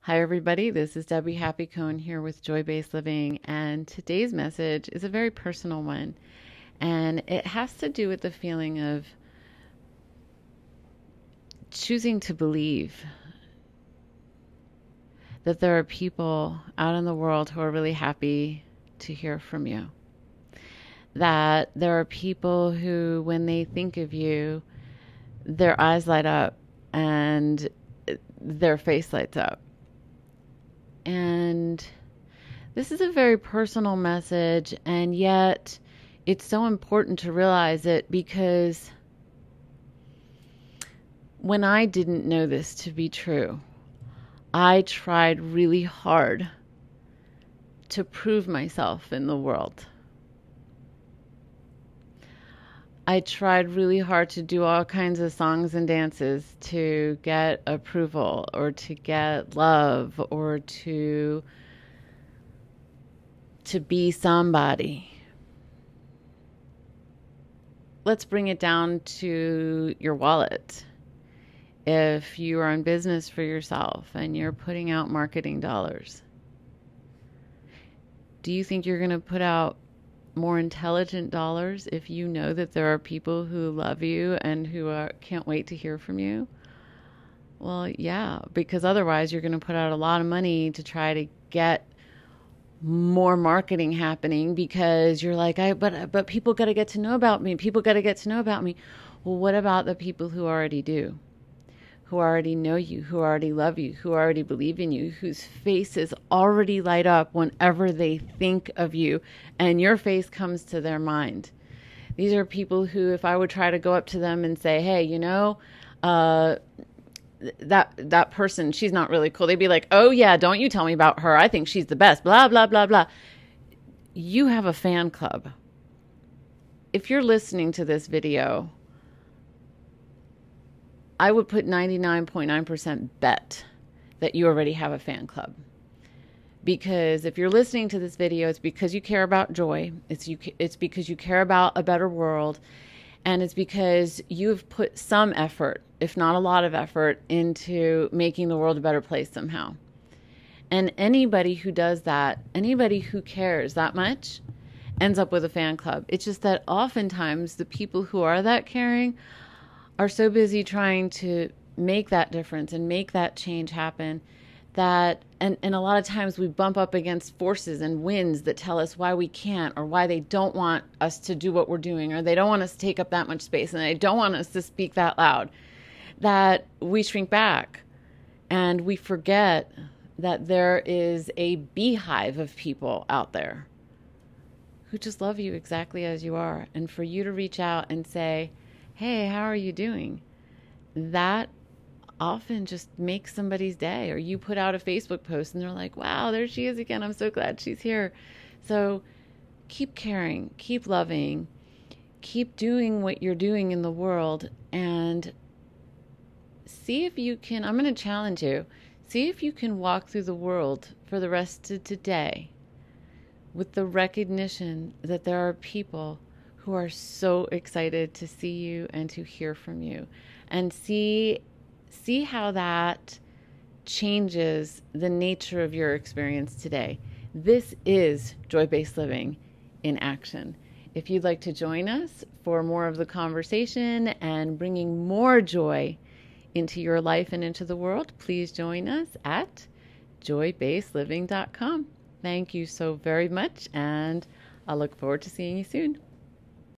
Hi, everybody. This is Debbie Happy Cohen here with Joy-Based Living, and today's message is a very personal one, and it has to do with the feeling of choosing to believe that there are people out in the world who are really happy to hear from you. That there are people who, when they think of you, their eyes light up and their face lights up. And this is a very personal message, and yet it's so important to realize it, because when I didn't know this to be true, I tried really hard to prove myself in the world. I tried really hard to do all kinds of songs and dances to get approval or to get love or to be somebody. Let's bring it down to your wallet. If you are in business for yourself and you're putting out marketing dollars, do you think you're going to put out more intelligent dollars if you know that there are people who love you and who can't wait to hear from you? Well, yeah, because otherwise you're going to put out a lot of money to try to get more marketing happening, because you're like, but people got to get to know about me. People got to get to know about me. Well, what about the people who already do? Who already know you, who already love you, who already believe in you, whose faces already light up whenever they think of you and your face comes to their mind. These are people who, if I would try to go up to them and say, hey, that person, she's not really cool, they'd be like, oh yeah, don't you tell me about her. I think she's the best, blah, blah, blah, blah. You have a fan club. If you're listening to this video, I would put 99.9% bet that you already have a fan club. Because if you're listening to this video, it's because you care about joy. It's because you care about a better world. And it's because you've put some effort, if not a lot of effort, into making the world a better place somehow. And anybody who does that, anybody who cares that much, ends up with a fan club. It's just that oftentimes the people who are that caring are so busy trying to make that difference and make that change happen that, and a lot of times we bump up against forces and winds that tell us why we can't, or why they don't want us to do what we're doing, or they don't want us to take up that much space, and they don't want us to speak that loud, that we shrink back and we forget that there is a beehive of people out there who just love you exactly as you are. And for you to reach out and say, hey, how are you doing? That often just makes somebody's day. Or you put out a Facebook post and they're like, wow, there she is again. I'm so glad she's here. So keep caring, keep loving, keep doing what you're doing in the world, and see if you can, I'm going to challenge you, see if you can walk through the world for the rest of today with the recognition that there are people who are so excited to see you and to hear from you, and see how that changes the nature of your experience today. This is Joy-Based Living in action. If you'd like to join us for more of the conversation and bringing more joy into your life and into the world, please join us at joybasedliving.com. Thank you so very much, and I look forward to seeing you soon.